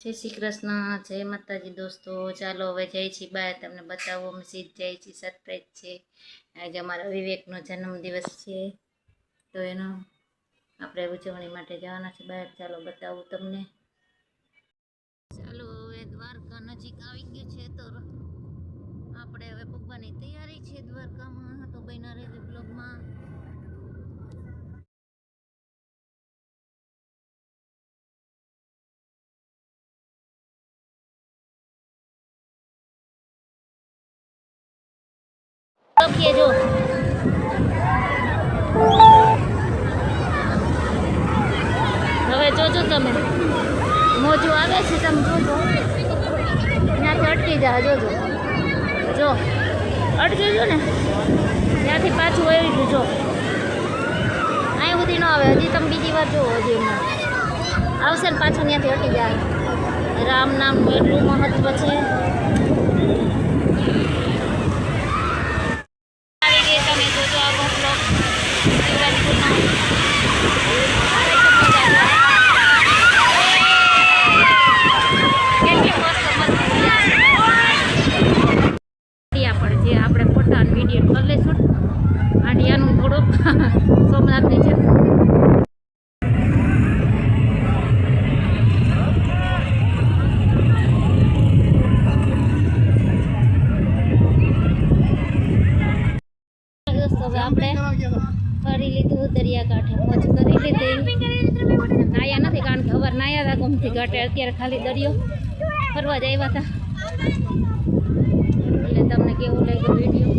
જય શ્રી કૃષ્ણ, જય માતાજી દોસ્તો। ચાલો હવે જઈ છીએ બહાર, તમને બતાવો અમે સીધ જઈ છીએ, સરપ્રાઈઝ છે। આજે અમારા વિવેકનો જન્મદિવસ છે, તો એનો આપણે ઉજવણી માટે જવાના છે બહાર। ચાલો બતાવું તમને। ચાલો હવે દ્વારકા નજીક આવી ગયું છે, તો આપણે હવે પપ્પાની તૈયારી છે દ્વારકામાં, તો બન્યા રહેજો બ્લોગમાં। લખીએ જો હવે જોજો તમે, મોજું આવે છે તમે જોજો, ત્યાંથી અટકી જા, જોજો જો અટકી ગયું ને ત્યાંથી પાછું આવી ગયું જો, અહીં સુધી ન આવે, હજી તમે બીજી વાર જુઓ, હજી એમાં આવશે ને પાછું ત્યાંથી અટકી જાય। રામ નામનું એટલું મહત્વ છે। આપણે ફોટા વિડીયો કરી લઈશું આંડિયાનું થોડુંક સોમનાથની છે। દોસ્તો હવે આપણે ફરી લીધું દરિયાકાંઠે, મોજ કરી લીધી। નાયા નથી કારણ કે ખબર નાયા હતા ગમતી ઘાટે, અત્યારે ખાલી દરિયો ફરવા જ આવ્યા હતા। એટલે તમને કેવું લાગ્યું વિડીયો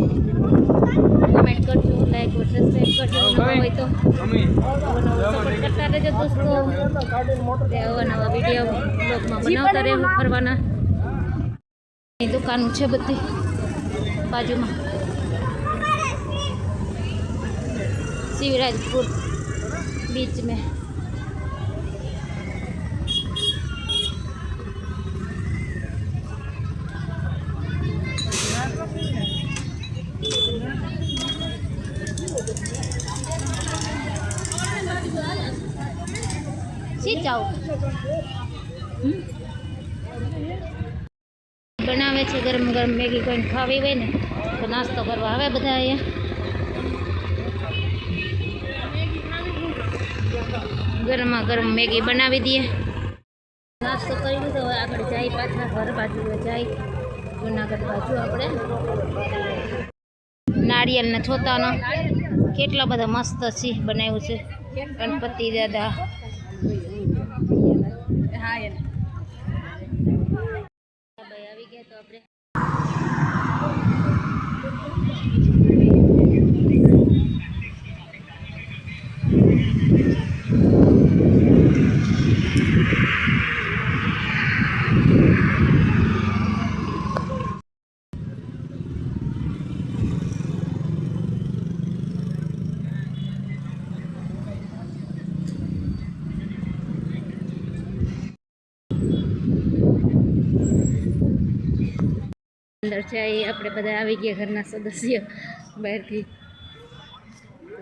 કમેન્ટ કરજો, લાઈક और સબસ્ક્રાઈબ કરજો, નવા હોય તો સપોર્ટ કરતા રહેજો દોસ્તો। નવા નવા વિડીયો બ્લોગમાં બનાવતા રહેવું ફરવાના। દુકાન છે બધી બાજુમાં, शिवराजपुर बीच में। जाओ बनावे छे गरम गरम मैगी, कोई खावी हो ने तो नास्तो करवा आवे बधा। अहींया गरमा गरम मैगी बनावी दीए, नास्तो करी लीधो। हवे आगळ जाई पाछा घर बाजू जाई, जूनागढ़ बाजू आपणे नारियल ना छोतानो કેટલા બધા મસ્ત છે બનાવ્યું છે ગણપતિ દાદા। હા ભાઈ આવી ગયા તો આપણે अंदर जाए। આપણે બધા આવી ગયા ઘરના સદસ્ય બહારથી।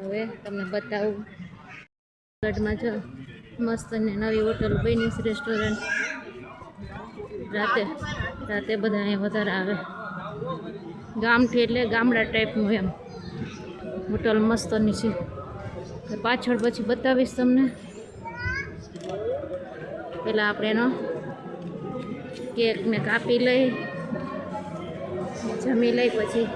હવે તમને બતાવું ગઢમાં જો મસ્ત ને નવી હોટલ બની છે, રેસ્ટોરન્ટ। રાતે બધા અહીંયા વધારે આવે, ગામથી એટલે ગામડા ટાઈપનું એમ હોટલ મસ્તની છે। પાછળ પછી બતાવીશ તમને। પહેલાં આપણે એનો કેકને કાપી લઈ, જમી લઈ, પછી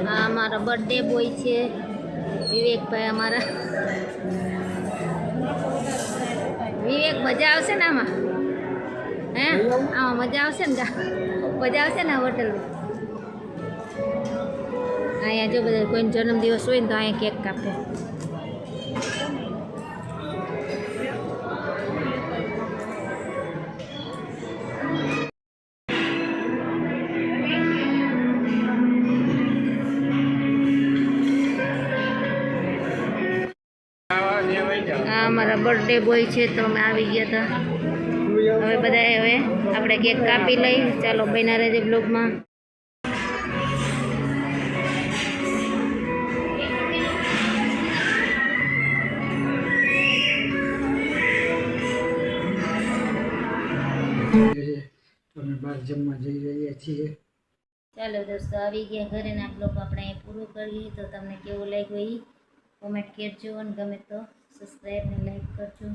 આ અમારા બર્થડે બોય છે વિવેકભાઈ અમારા। વિવેક મજા આવશે ને આમાં? હે આમાં મજા આવશે ને? મજા આવશે ને હોટલમાં? અહીંયા જો બધા કોઈનો જન્મદિવસ હોય ને તો અહીંયા કેક કાપે। આ અમારા બર્થડે બોય છે, તો અમે આવી ગયા હતા। હવે બધાએ હવે આપણે કેક કાપી લઈ. ચાલો બન્યા રહેજે બ્લોગમાં. અમે બહાર જમવા જઈ રહ્યા છીએ. ચાલો દોસ્તો આવી ગયા ઘરે ને આ બ્લોગ આપણે અહીં પૂરું કરીએ. તો તમને કેવું લાગ્યું એ કોમેન્ટ કરજો અને ગમે તો સબસ્ક્રાઈબ ને લાઈક કરજો.